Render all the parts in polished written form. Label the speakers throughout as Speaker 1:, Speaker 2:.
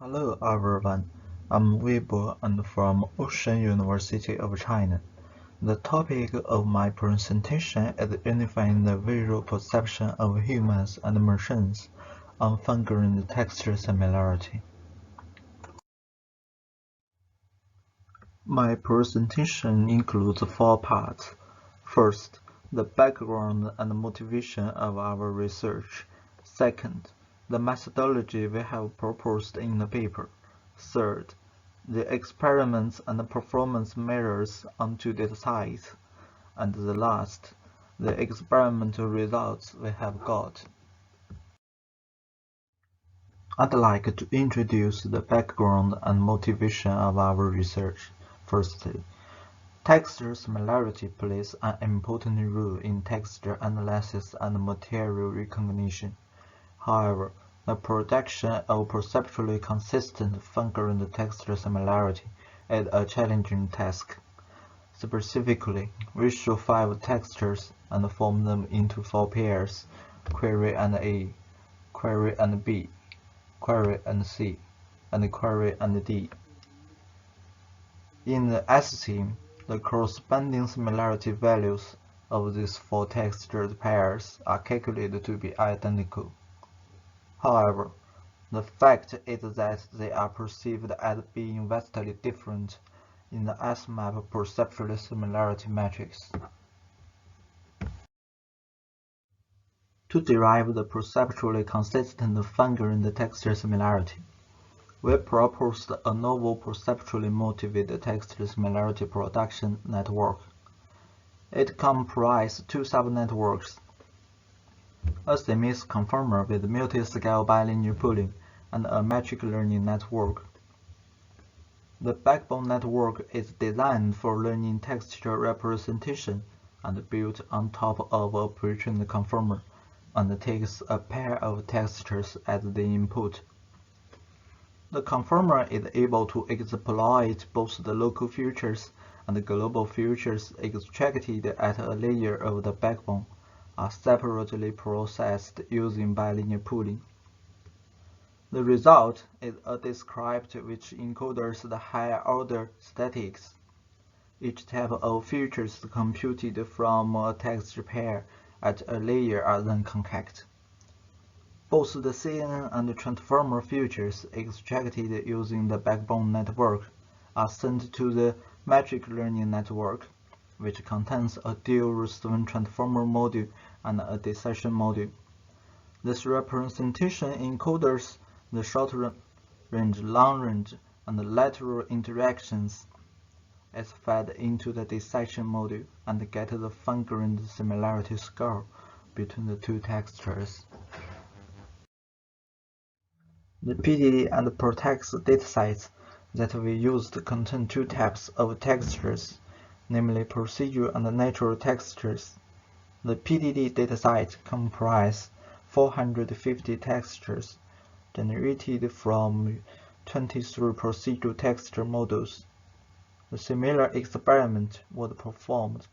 Speaker 1: Hello everyone, I'm Weibo and from Ocean University of China. The topic of my presentation is unifying the visual perception of humans and machines on fingerprint texture similarity. My presentation includes four parts. First, the background and motivation of our research. Second, the methodology we have proposed in the paper. Third, the experiments and performance measures on two datasets. And the last, the experimental results we have got. I'd like to introduce the background and motivation of our research. Firstly, texture similarity plays an important role in texture analysis and material recognition. However, the production of perceptually consistent fingerprint texture similarity is a challenging task. Specifically, we show 5 textures and form them into 4 pairs: query and A, query and B, query and C, and query and D. In the S-scheme, the corresponding similarity values of these 4 textured pairs are calculated to be identical. However, the fact is that they are perceived as being vastly different in the S-map perceptual similarity matrix. To derive the perceptually consistent fingerprint texture similarity, we proposed a novel perceptually motivated texture similarity production network. It comprises 2 subnetworks: a CMIS conformer with multi-scale bilinear pooling, and a metric learning network. The backbone network is designed for learning texture representation and built on top of a pre-trained conformer, and takes a pair of textures as the input. The conformer is able to exploit both the local features and the global features extracted at a layer of the backbone are separately processed using bilinear pooling. The result is a descript which encodes the higher-order statics. Each type of features computed from a texture pair at a layer are then concatenated. Both the CNN and transformer features extracted using the backbone network are sent to the metric learning network, which contains a dual-restraint transformer module and a decision module. This representation encodes the short-range, long-range, and lateral interactions is fed into the decision module and gets the fingerprint similarity score between the 2 textures. The PDD and ProText datasets that we used contain 2 types of textures, namely procedural and natural textures. The PDD dataset comprises 450 textures generated from 23 procedural texture models. A similar experiment was performed,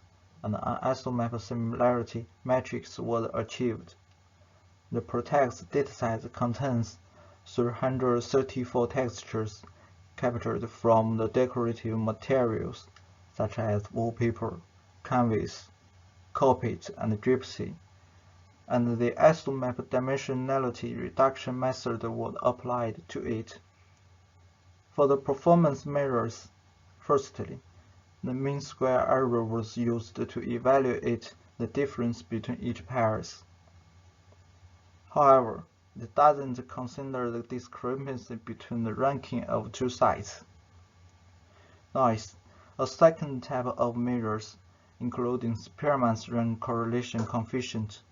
Speaker 1: and an isomap similarity matrix was achieved. The ProText dataset contains 334 textures captured from the decorative materials such as wallpaper, canvas, carpet, and gypsy, and the isomap dimensionality reduction method was applied to it. For the performance measures, firstly, the mean square error was used to evaluate the difference between each pairs. However, it doesn't consider the discrepancy between the ranking of 2 sites. Noise, a second type of measures, including Spearman's rank correlation coefficient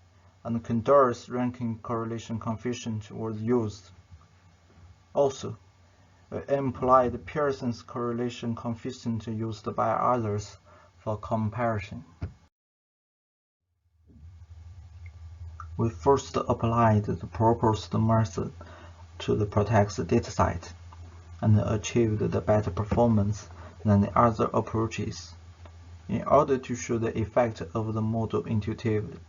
Speaker 1: and Cantor's ranking correlation coefficient, was used. Also, we employed Pearson's correlation coefficient used by others for comparison. We first applied the proposed method to the ProText dataset and achieved the better performance than the other approaches. In order to show the effect of the model intuitively,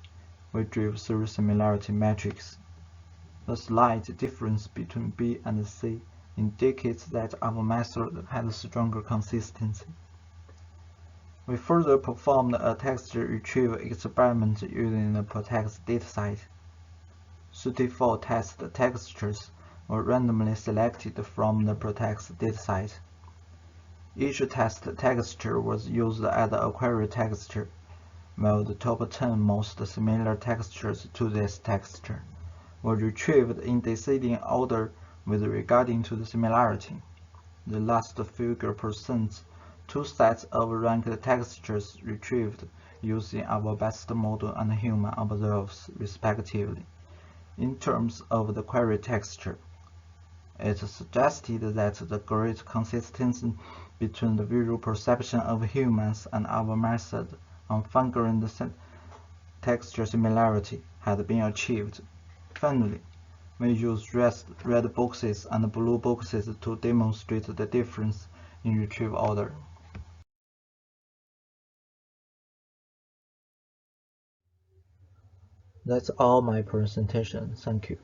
Speaker 1: we drove through similarity matrix. The slight difference between B and C indicates that our method had stronger consistency. We further performed a texture retrieval experiment using the ProText dataset. 34 test textures were randomly selected from the ProText dataset. Each test texture was used as a query texture, while the top 10 most similar textures to this texture were retrieved in descending order with regard to the similarity. The last figure presents two sets of ranked textures retrieved using our best model and human observers respectively. In terms of the query texture, it suggested that the great consistency between the visual perception of humans and our method on fingering the texture similarity had been achieved. Finally, we used red boxes and blue boxes to demonstrate the difference in retrieve order. That's all my presentation. Thank you.